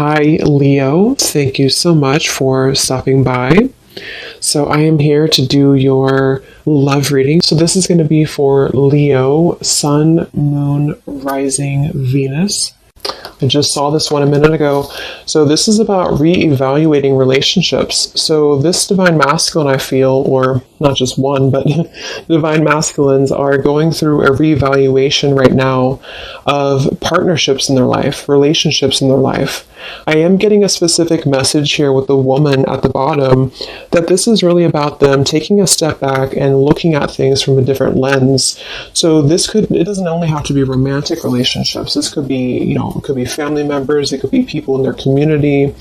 Hi, Leo. Thank you so much for stopping by. So, I am here to do your love reading. So, this is going to be for Leo, Sun, Moon, Rising, Venus. I just saw this one a minute ago. So this is about reevaluating relationships. So this divine masculine, I feel, or not just one, but divine masculines are going through a reevaluation right now of partnerships in their life, relationships in their life. I am getting a specific message here with the woman at the bottom that this is really about them taking a step back and looking at things from a different lens. So it doesn't only have to be romantic relationships. This could be, it could be family members, it could be people in their community.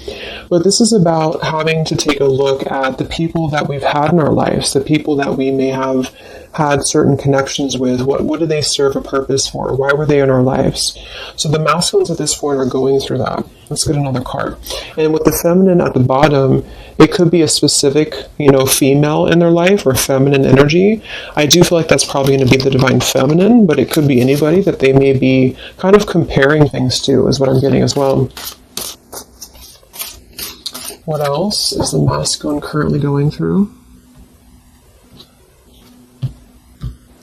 But this is about having to take a look at the people that we've had in our lives, the people that we may have had certain connections with. What do they serve a purpose for? Why were they in our lives? So the masculines at this point are going through that. Let's get another card. And with the feminine at the bottom, it could be a specific, female in their life or feminine energy. I do feel like that's probably going to be the divine feminine, but it could be anybody that they may be kind of comparing things to, is what I'm getting as well. What else is the masculine currently going through?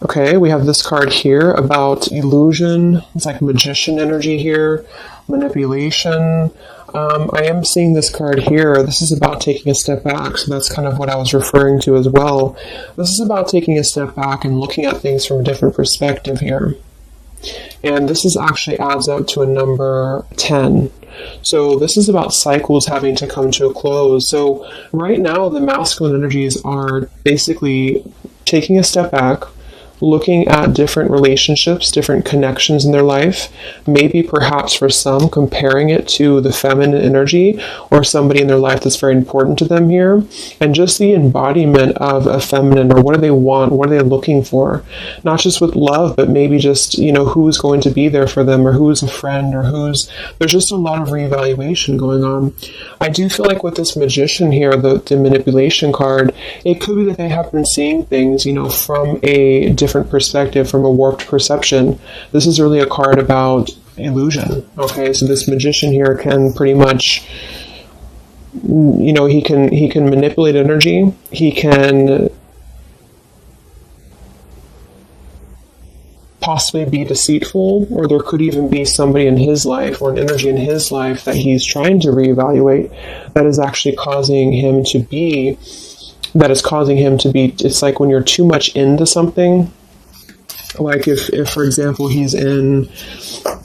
Okay, we have this card here about illusion. It's like magician energy here, manipulation. I am seeing this card here. This is about taking a step back. So that's kind of what I was referring to as well. This is about taking a step back and looking at things from a different perspective here. And this is actually adds up to a number 10. So this is about cycles having to come to a close. So right now the masculine energies are basically taking a step back, looking at different relationships, different connections in their life, maybe perhaps for some comparing it to the feminine energy or somebody in their life that's very important to them here, and just the embodiment of a feminine, or what do they want, what are they looking for, not just with love, but maybe just, who's going to be there for them, or who's a friend, or there's just a lot of reevaluation going on. I do feel like with this magician here, the manipulation card, it could be that they have been seeing things, from a different perspective, from a warped perception. This is really a card about illusion. Okay, so this magician here can pretty much, he can manipulate energy. He can possibly be deceitful, or there could even be somebody in his life or an energy in his life that he's trying to reevaluate that is actually causing him to be, it's like when you're too much into something, like if for example, he's in,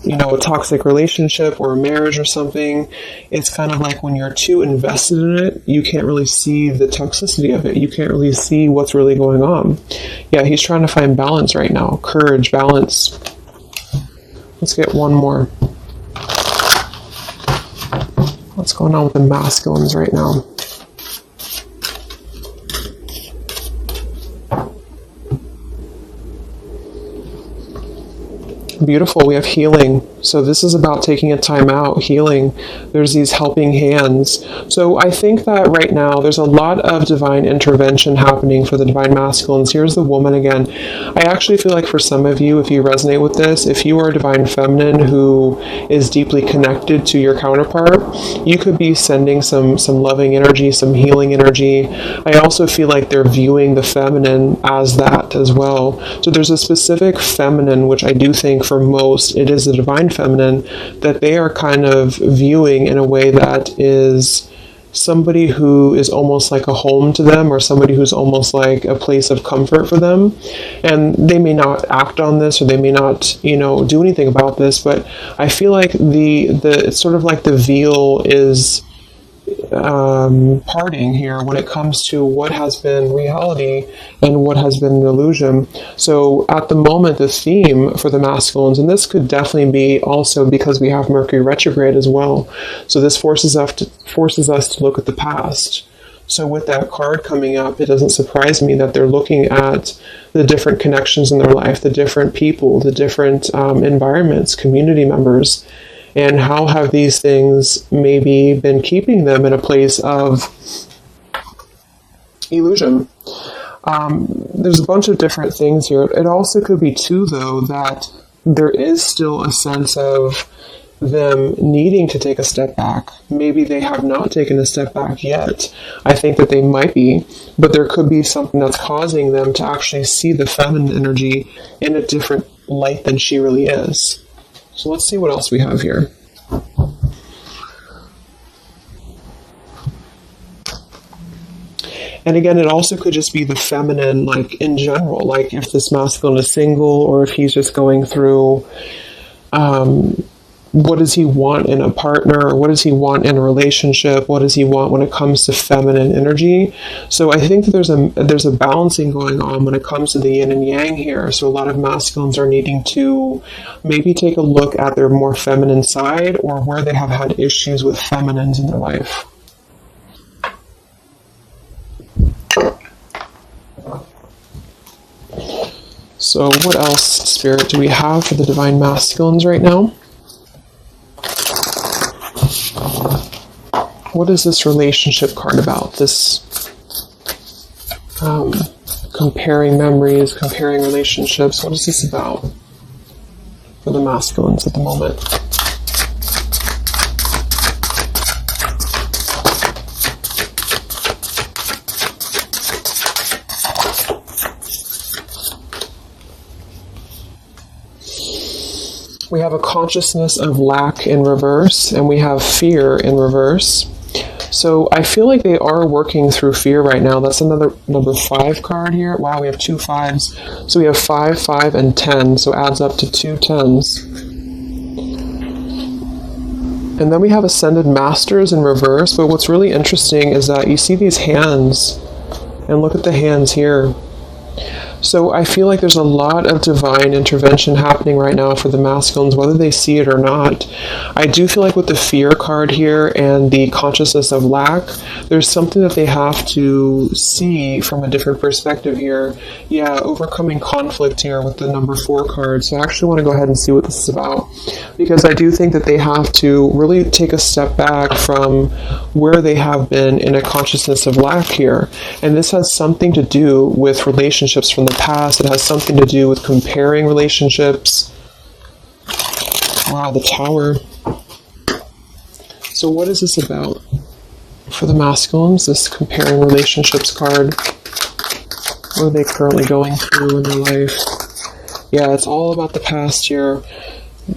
a toxic relationship or a marriage or something, it's kind of like when you're too invested in it, you can't really see the toxicity of it. You can't really see what's really going on. Yeah, he's trying to find balance right now. Courage, balance. Let's get one more. What's going on with the masculines right now? Beautiful. We have healing. So this is about taking a time out, healing. There's these helping hands. So I think that right now there's a lot of divine intervention happening for the divine masculines. Here's the woman again. I actually feel like for some of you, if you resonate with this, if you are a divine feminine who is deeply connected to your counterpart, you could be sending some loving energy, some healing energy. I also feel like they're viewing the feminine as that as well. So there's a specific feminine, which I do think for most, it is the divine feminine, that they are kind of viewing in a way that is somebody who is almost like a home to them, or somebody who's almost like a place of comfort for them. And they may not act on this, or they may not, do anything about this, but I feel like it's sort of like the veil is parting here when it comes to what has been reality and what has been an illusion. So at the moment, the theme for the masculines, and this could definitely be also because we have Mercury retrograde as well, so this forces us to look at the past. So with that card coming up, it doesn't surprise me that they're looking at the different connections in their life, the different people, the different environments, community members, and how have these things maybe been keeping them in a place of illusion. There's a bunch of different things here. It also could be too, though, that there is still a sense of them needing to take a step back. Maybe they have not taken a step back yet. I think that they might be, but there could be something that's causing them to actually see the feminine energy in a different light than she really is. So let's see what else we have here. And again, it also could just be the feminine, like in general, like if this masculine is single or if he's just going through, what does he want in a partner? What does he want in a relationship? What does he want when it comes to feminine energy? So I think that there's a balancing going on when it comes to the yin and yang here. So a lot of masculines are needing to maybe take a look at their more feminine side or where they have had issues with feminines in their life. So what else, Spirit, do we have for the Divine Masculines right now? What is this relationship card about? This comparing memories, comparing relationships. What is this about for the masculines at the moment? We have a consciousness of lack in reverse, and we have fear in reverse. So I feel like they are working through fear right now. That's another number 5 card here. Wow, we have 2 5s. So we have 5, 5, and 10. So it adds up to 2 10s. And then we have Ascended Masters in reverse. But what's really interesting is that you see these hands. And look at the hands here. So I feel like there's a lot of divine intervention happening right now for the masculines, whether they see it or not. I do feel like with the fear card here and the consciousness of lack, there's something that they have to see from a different perspective here. Yeah, overcoming conflict here with the number 4 card. So I actually want to go ahead and see what this is about, because I do think that they have to really take a step back from where they have been in a consciousness of lack here. And this has something to do with relationships from the past. It has something to do with comparing relationships. Wow, the Tower. So what is this about for the masculines, this comparing relationships card? What are they currently going through in their life? Yeah, it's all about the past here.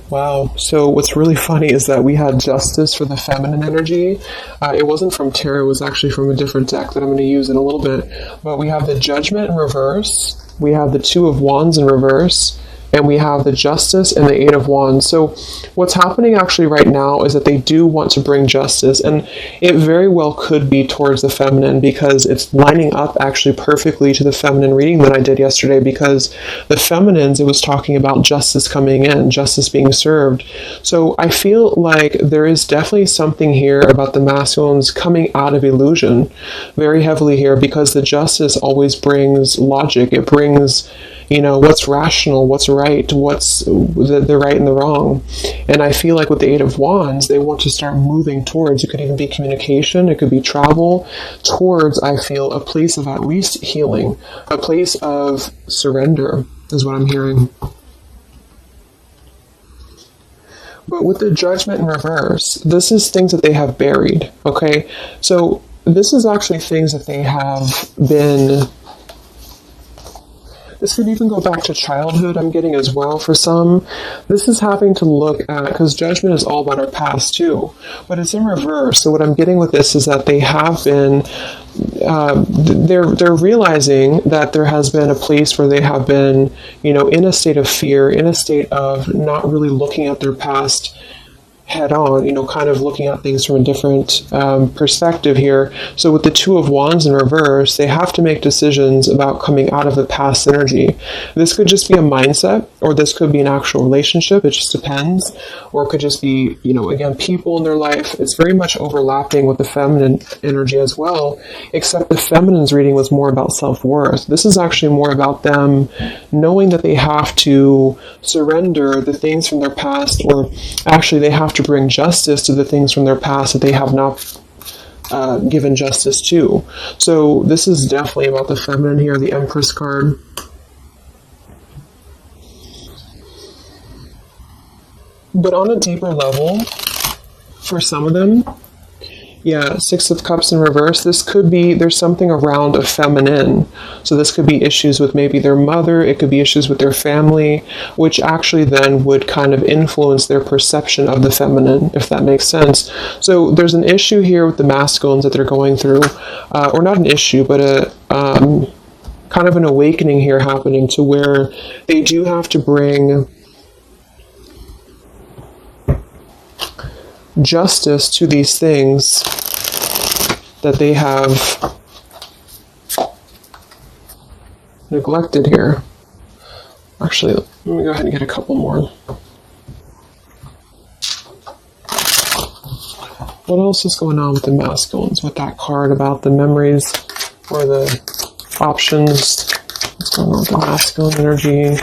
Wow. So what's really funny is that we had Justice for the feminine energy. It wasn't from tarot. It was actually from a different deck that I'm going to use in a little bit. But we have the Judgment in reverse. We have the 2 of Wands in reverse. And we have the Justice and the 8 of Wands. So what's happening actually right now is that they do want to bring justice. And it very well could be towards the feminine, because it's lining up actually perfectly to the feminine reading that I did yesterday, because the feminines, it was talking about justice coming in, justice being served. So I feel like there is definitely something here about the masculines coming out of illusion very heavily here, because the justice always brings logic. It brings, what's rational, what's right, what's the right and the wrong. And I feel like with the 8 of Wands, they want to start moving towards, it could even be communication, it could be travel, towards, I feel, a place of at least healing, a place of surrender, is what I'm hearing. But with the Judgment in reverse, this is things that they have buried, okay? So this is actually things that they have been... This could even go back to childhood, I'm getting as well for some. This is having to look at, because Judgment is all about our past too, but it's in reverse. So what I'm getting with this is that they have been, they're realizing that there has been a place where they have been, in a state of fear, in a state of not really looking at their past head on, kind of looking at things from a different perspective here. So with the 2 of Wands in reverse, they have to make decisions about coming out of the past energy. This could just be a mindset, or this could be an actual relationship. It just depends. Or it could just be, again, people in their life. It's very much overlapping with the feminine energy as well, except the feminine's reading was more about self-worth. This is actually more about them knowing that they have to surrender the things from their past, or actually they have to bring justice to the things from their past that they have not given justice to. So this is definitely about the feminine here, the Empress card. But on a deeper level, for some of them, yeah, Six of Cups in reverse, this could be, there's something around a feminine. So this could be issues with maybe their mother, it could be issues with their family, which actually then would kind of influence their perception of the feminine, if that makes sense. So there's an issue here with the masculines that they're going through, or not an issue, but a kind of an awakening here happening to where they do have to bring justice to these things that they have neglected here. Actually, let me go ahead and get a couple more. What else is going on with the masculines with that card about the memories or the options? What's going on with the masculine energy?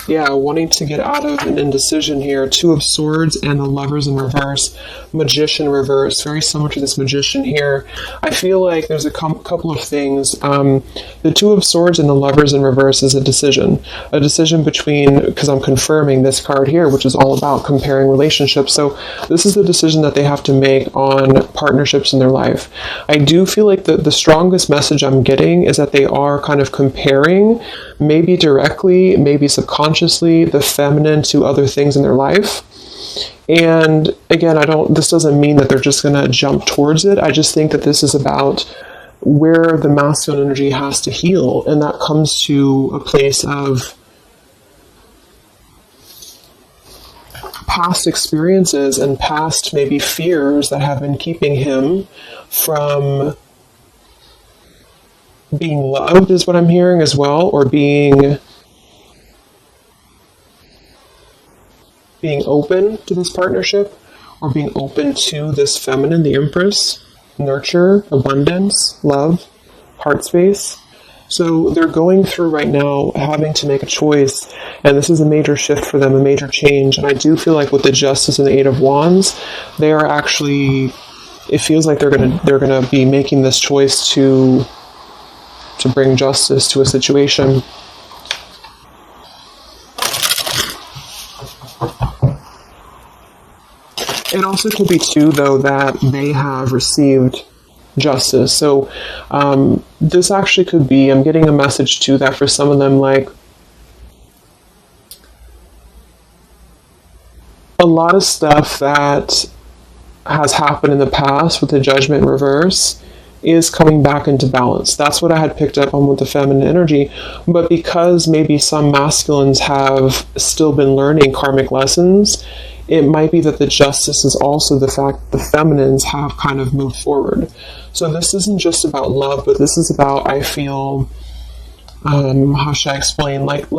Yeah, wanting to get out of an indecision here. Two of Swords and the Lovers in reverse. Magician reverse. Very similar to this Magician here. I feel like there's a couple of things. The Two of Swords and the Lovers in reverse is a decision. A decision between, because I'm confirming this card here, which is all about comparing relationships. So this is the decision that they have to make on partnerships in their life. I do feel like the strongest message I'm getting is that they are kind of comparing, maybe directly, maybe subconsciously, the feminine to other things in their life. And again, this doesn't mean that they're just going to jump towards it. I just think that this is about where the masculine energy has to heal, and that comes to a place of past experiences and past maybe fears that have been keeping him from being loved, is what I'm hearing as well, or being open to this partnership, or being open to this feminine, the Empress, nurture, abundance, love, heart space. So they're going through right now having to make a choice, and this is a major shift for them, a major change. And I do feel like with the Justice and the Eight of Wands, they are actually, it feels like they're gonna be making this choice to bring justice to a situation. It also could be too, though, that they have received justice. So this actually could be, I'm getting a message too, that for some of them, like, a lot of stuff that has happened in the past with the Judgment reverse is coming back into balance. That's what I had picked up on with the feminine energy. But because maybe some masculines have still been learning karmic lessons, it might be that the justice is also the fact that the feminines have kind of moved forward. So this isn't just about love, but this is about, I feel, how should I explain? Like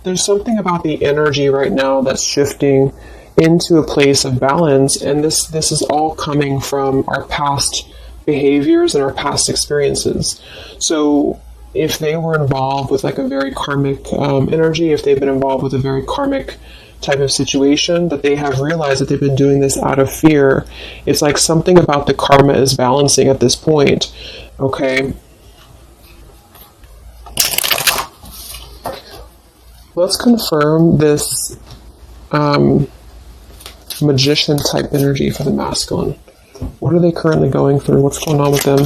there's something about the energy right now that's shifting into a place of balance, and this is all coming from our past behaviors and our past experiences. So if they were involved with like a very karmic energy, if they've been involved with a very karmic type of situation, that they have realized that they've been doing this out of fear, it's like something about the karma is balancing at this point. Okay. Let's confirm this magician type energy for the masculine. What are they currently going through? What's going on with them?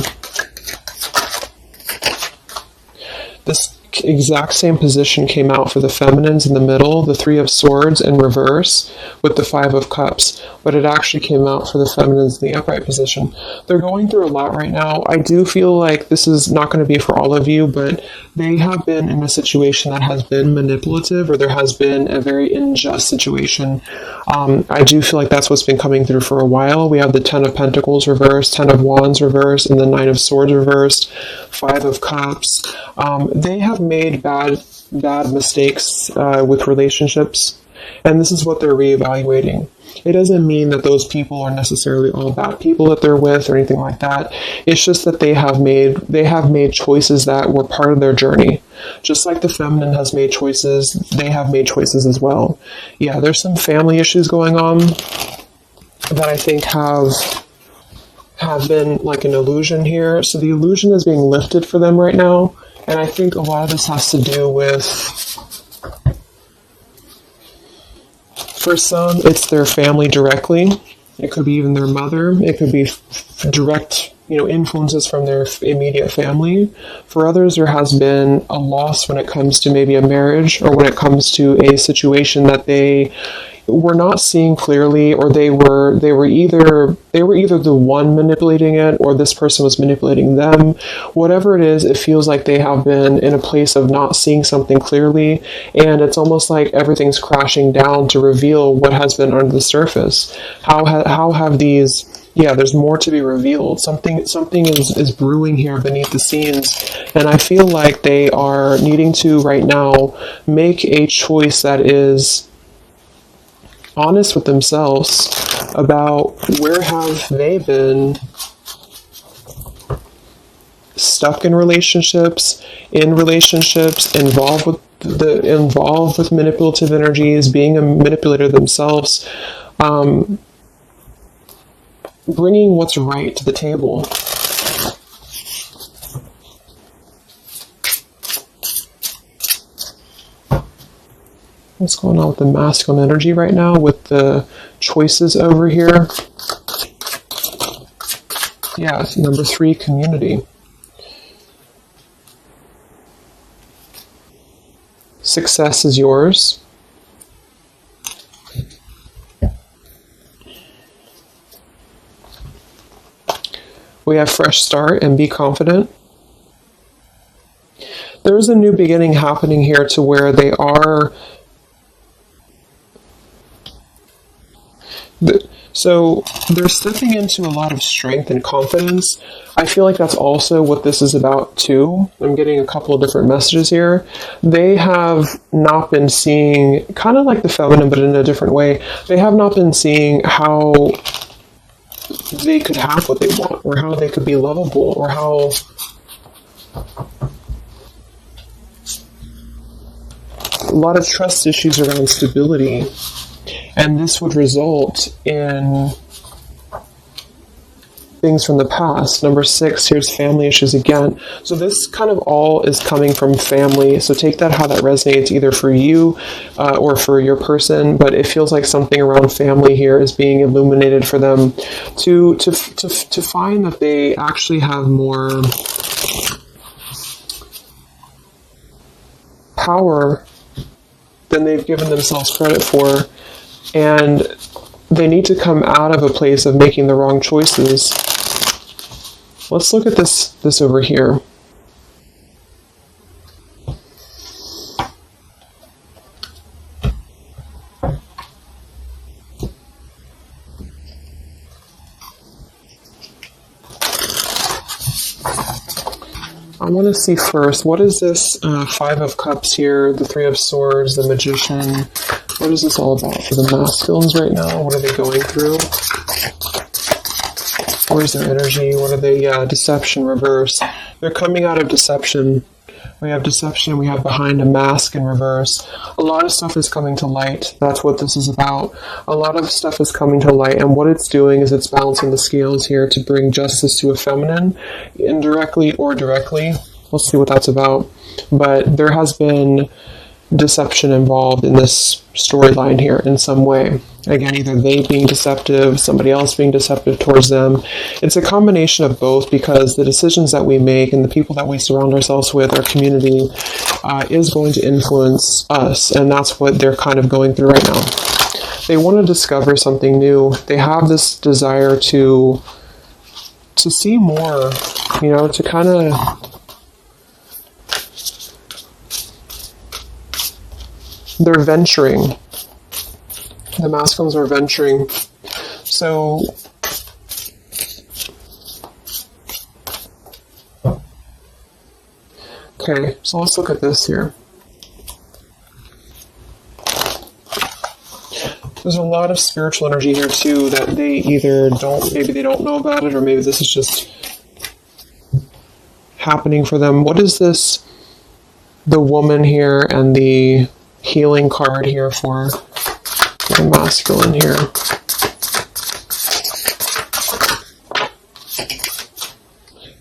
This exact same position came out for the feminines in the middle, the Three of Swords in reverse with the Five of Cups, but it actually came out for the feminines in the upright position. They're going through a lot right now. I do feel like this is not going to be for all of you, but they have been in a situation that has been manipulative, or there has been a very unjust situation. I do feel like that's what's been coming through for a while. We have the Ten of Pentacles reversed, Ten of Wands reversed, and the Nine of Swords reversed, Five of Cups. They have made bad mistakes with relationships, and this is what they're reevaluating. It doesn't mean that those people are necessarily all bad people that they're with or anything like that. It's just that they have made choices that were part of their journey. Just like the feminine has made choices, they have made choices as well. Yeah, there's some family issues going on that I think have been like an illusion here. So the illusion is being lifted for them right now. And I think a lot of this has to do with For some, it's their family directly. It could be even their mother. It could be direct, influences from their immediate family. For others, there has been a loss when it comes to maybe a marriage, or when it comes to a situation that they were not seeing clearly, or they were either the one manipulating it, or this person was manipulating them. Whatever it is, it feels like they have been in a place of not seeing something clearly, and it's almost like everything's crashing down to reveal what has been under the surface. How have these there's more to be revealed. Something is brewing here beneath the scenes, and I feel like they are needing to right now make a choice that is honest with themselves about where have they been stuck in relationships, involved with manipulative energies, being a manipulator themselves, bringing what's right to the table. What's going on with the masculine energy right now with the choices over here? Yeah, number 3, community. Success is yours. We have fresh start and be confident. There's a new beginning happening here to where they are. So they're stepping into a lot of strength and confidence. I feel like that's also what this is about too. I'm getting a couple of different messages here. They have not been seeing, kind of like the feminine, but in a different way. They have not been seeing how they could have what they want, or how they could be lovable, or how a lot of trust issues around stability. And this would result in things from the past. Number 6, here's family issues again. So this kind of all is coming from family. So take that how that resonates, either for you or for your person. But it feels like something around family here is being illuminated for them to find that they actually have more power than they've given themselves credit for. And they need to come out of a place of making the wrong choices. Let's look at this over here. I want to see first, what is this 5 of Cups here, the 3 of Swords, the Magician? What is this all about for the masculines right now? What are they going through? Where's their energy? What are they? Deception, reverse. They're coming out of deception. We have deception, we have behind a mask in reverse. A lot of stuff is coming to light. That's what this is about. A lot of stuff is coming to light, and what it's doing is it's balancing the scales here to bring justice to a feminine, indirectly or directly. Let's see what that's about. But there has been deception involved in this storyline here in some way. Again, either they being deceptive, somebody else being deceptive towards them. It's a combination of both, because the decisions that we make and the people that we surround ourselves with, our community, is going to influence us, and that's what they're kind of going through right now. They want to discover something new. They have this desire to see more, to kind of... They're venturing. The masculines are venturing. So, okay, so let's look at this here. There's a lot of spiritual energy here too that they either maybe they don't know about it, or maybe this is just happening for them. What is this? The woman here and the healing card here for the masculine here.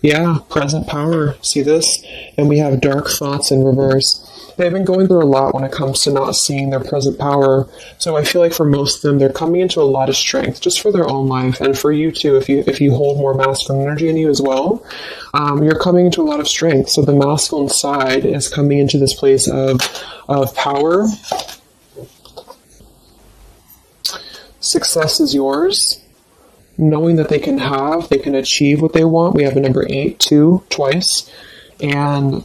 Yeah, present power. See this? And we have dark thoughts in reverse. They've been going through a lot when it comes to not seeing their present power. So I feel like for most of them, they're coming into a lot of strength just for their own life, and for you too. If you hold more masculine energy in you as well, you're coming into a lot of strength. So the masculine side is coming into this place of power. Success is yours. Knowing that they can achieve what they want. We have a number 8, 2, twice. And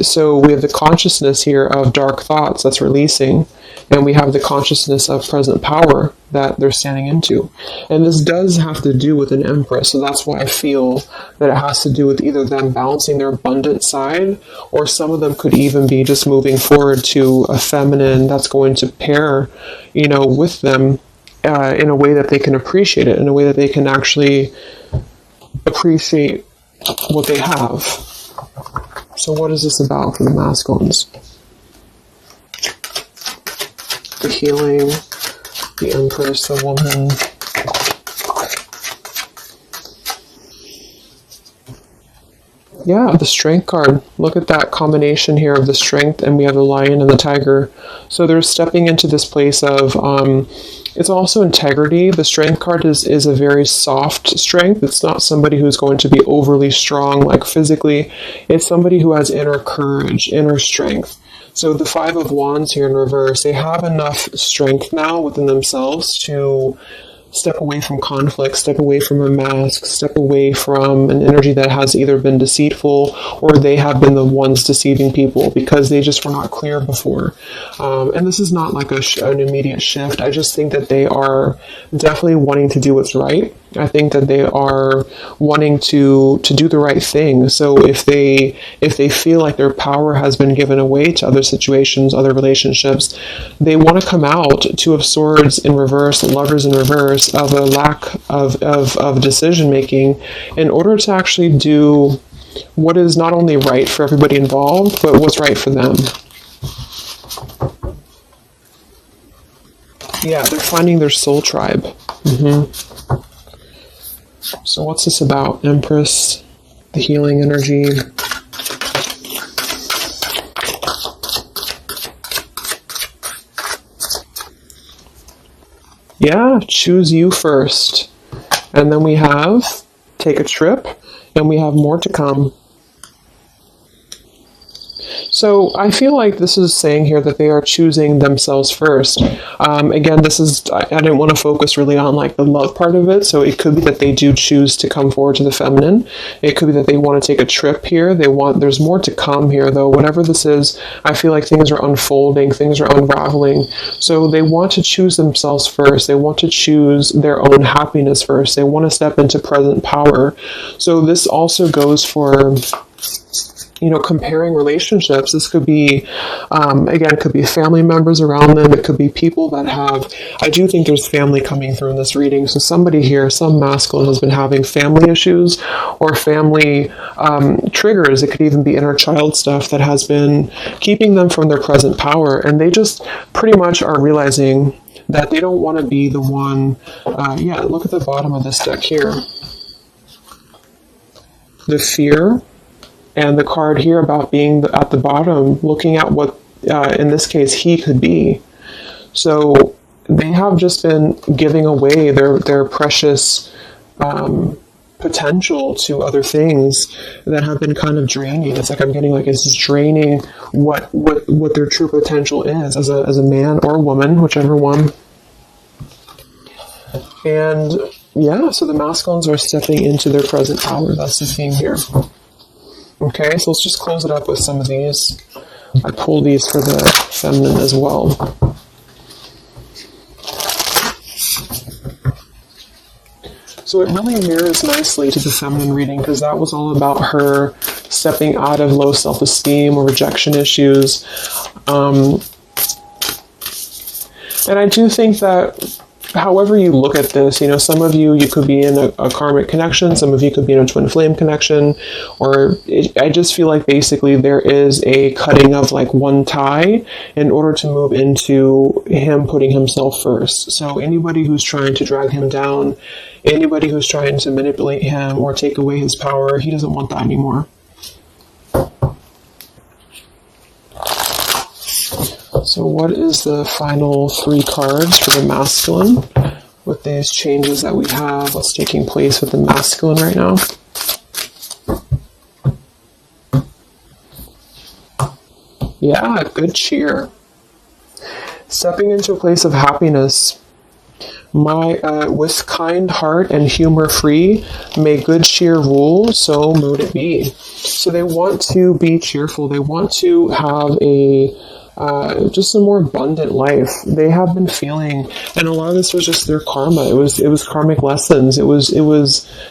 so we have the consciousness here of dark thoughts that's releasing, and we have the consciousness of present power that they're standing into. And this does have to do with an Empress, so that's why I feel that it has to do with either them balancing their abundant side, or some of them could even be just moving forward to a feminine that's going to pair, with them in a way that they can appreciate it, in a way that they can actually appreciate what they have. So what is this about for the masculines? The healing, the Empress, the woman. Yeah, the Strength card. Look at that combination here of the Strength, and we have the Lion and the Tiger. So they're stepping into this place of, it's also integrity. The Strength card is a very soft strength. It's not somebody who's going to be overly strong, like physically. It's somebody who has inner courage, inner strength. So the Five of Wands here in reverse, they have enough strength now within themselves to step away from conflict, step away from a mask, step away from an energy that has either been deceitful or they have been the ones deceiving people because they just were not clear before. And this is not like an immediate shift. I just think that they are definitely wanting to do what's right. I think that they are wanting to do the right thing. So if they feel like their power has been given away to other situations, other relationships, they want to come out. Two of Swords in reverse, Lovers in reverse, of a lack of decision making in order to actually do what is not only right for everybody involved, but what's right for them. Yeah, they're finding their soul tribe. So what's this about? Empress, the healing energy. Yeah, choose you first. And then we have take a trip, and we have more to come. So I feel like this is saying here that they are choosing themselves first. Again, I didn't want to focus really on like the love part of it. So it could be that they do choose to come forward to the feminine. It could be that they want to take a trip here. There's more to come here though. Whatever this is, I feel like things are unfolding, things are unraveling. So they want to choose themselves first. They want to choose their own happiness first. They want to step into present power. So this also goes for, comparing relationships. This could be, again, it could be family members around them. It could be people that I do think there's family coming through in this reading. So somebody here, some masculine has been having family issues or family triggers. It could even be inner child stuff that has been keeping them from their present power. And they just pretty much are realizing that they don't want to be the one. Look at the bottom of this deck here. The fear. And the card here about being at the bottom, looking at what, in this case, he could be. So they have just been giving away their precious potential to other things that have been kind of draining. It's like I'm getting like it's just draining what their true potential is as a man or woman, whichever one. And yeah, so the masculines are stepping into their present power. That's the theme here. Okay, so let's just close it up with some of these. I pulled these for the feminine as well. So it really mirrors nicely to the feminine reading because that was all about her stepping out of low self-esteem or rejection issues. And I do think that however you look at this, some of you could be in a karmic connection, some of you could be in a twin flame connection, I just feel like basically there is a cutting of like one tie in order to move into him putting himself first. So anybody who's trying to drag him down, anybody who's trying to manipulate him or take away his power, he doesn't want that anymore. So what is the final 3 cards for the masculine with these changes that we have, what's taking place with the masculine right now? Yeah, good cheer. Stepping into a place of happiness. With kind heart and humor free, may good cheer rule, so mote it be. So they want to be cheerful. They want to have just a more abundant life. They have been feeling, and a lot of this was just their karma. It was karmic lessons. It was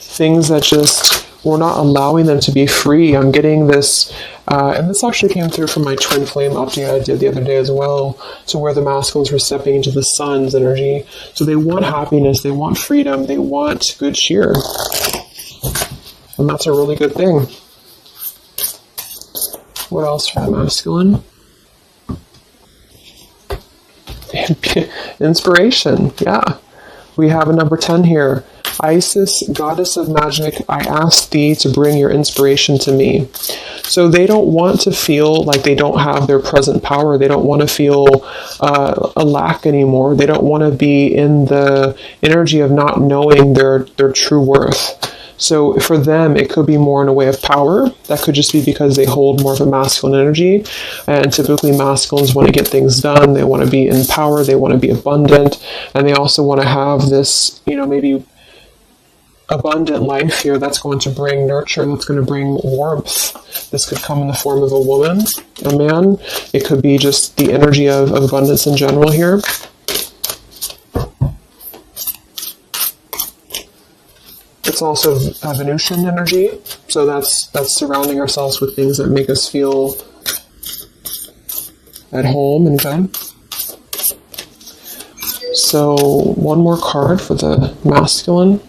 things that just were not allowing them to be free. I'm getting this, and this actually came through from my twin flame update I did the other day as well, to where the masculines were stepping into the sun's energy. So they want happiness, they want freedom, they want good cheer. And that's a really good thing. What else for the masculine? Inspiration, yeah. We have a number 10 here. Isis, goddess of magic, I ask thee to bring your inspiration to me. So they don't want to feel like they don't have their present power. They don't want to feel a lack anymore. They don't want to be in the energy of not knowing their true worth. So for them, it could be more in a way of power. That could just be because they hold more of a masculine energy. And typically masculines want to get things done. They want to be in power. They want to be abundant. And they also want to have this, maybe abundant life here that's going to bring nurture, that's going to bring warmth. This could come in the form of a woman, a man. It could be just the energy of abundance in general here. It's also a Venusian energy, so that's surrounding ourselves with things that make us feel at home and good. So one more card for the masculine.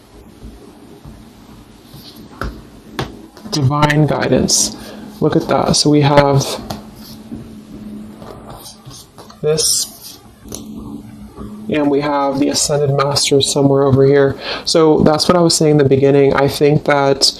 Divine guidance. Look at that. So we have this, and we have the Ascended Masters somewhere over here. So that's what I was saying in the beginning. I think that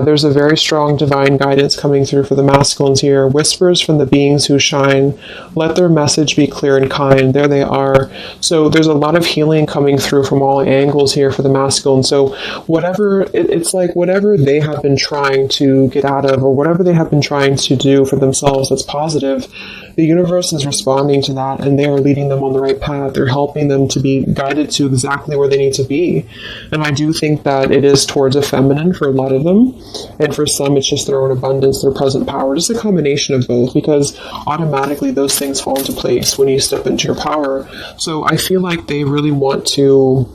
there's a very strong divine guidance coming through for the masculines here. Whispers from the beings who shine. Let their message be clear and kind. There they are. So there's a lot of healing coming through from all angles here for the masculine. So it's like whatever they have been trying to get out of, or whatever they have been trying to do for themselves that's positive, the universe is responding to that, and they are leading them on the right path. They're helping them to be guided to exactly where they need to be. And I do think that it is towards a feminine for a lot of them. And for some, it's just their own abundance, their present power, just a combination of both, because automatically those things fall into place when you step into your power. So I feel like they really want to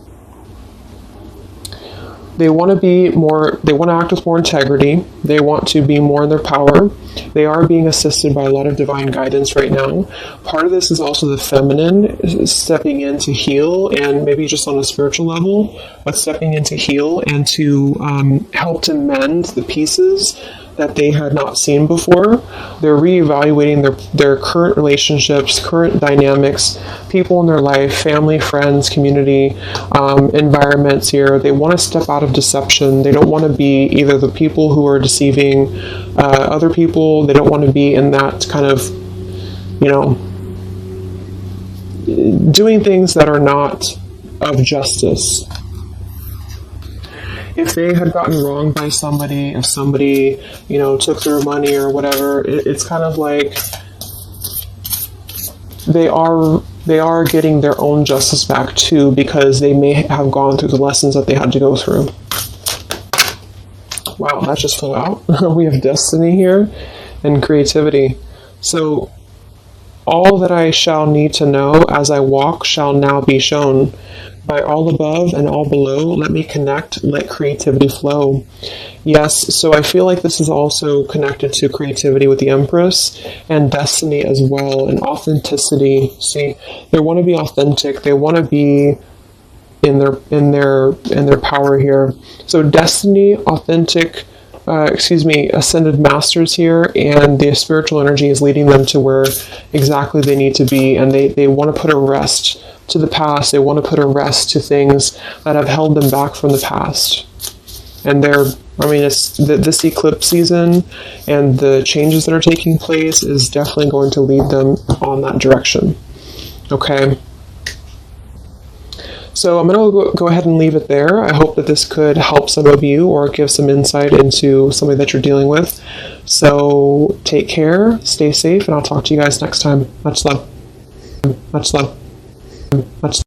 act with more integrity. They want to be more in their power. They are being assisted by a lot of divine guidance right now. Part of this is also the feminine stepping in to heal, and maybe just on a spiritual level, but stepping in to heal and to help to mend the pieces that they had not seen before. They're reevaluating their current relationships, current dynamics, people in their life, family, friends, community, environments here. They want to step out of deception. They don't want to be either the people who are deceiving other people. They don't want to be in that kind of, doing things that are not of justice. If they had gotten wronged by somebody, if somebody, took their money or whatever, it's kind of like they are getting their own justice back too, because they may have gone through the lessons that they had to go through. Wow, that just flew out. We have destiny here and creativity. So all that I shall need to know as I walk shall now be shown. By all above and all below, let me connect, let creativity flow. Yes, so I feel like this is also connected to creativity with the Empress and destiny as well, and authenticity. See, they want to be authentic. They want to be in their power here. So destiny, authentic, ascended masters here, and the spiritual energy is leading them to where exactly they need to be, and they want to put a rest to the past. They want to put a rest to things that have held them back from the past. And this eclipse season and the changes that are taking place is definitely going to lead them on that direction. Okay. So I'm going to go ahead and leave it there. I hope that this could help some of you or give some insight into something that you're dealing with. So take care, stay safe, and I'll talk to you guys next time. Much love. Much love. Much love.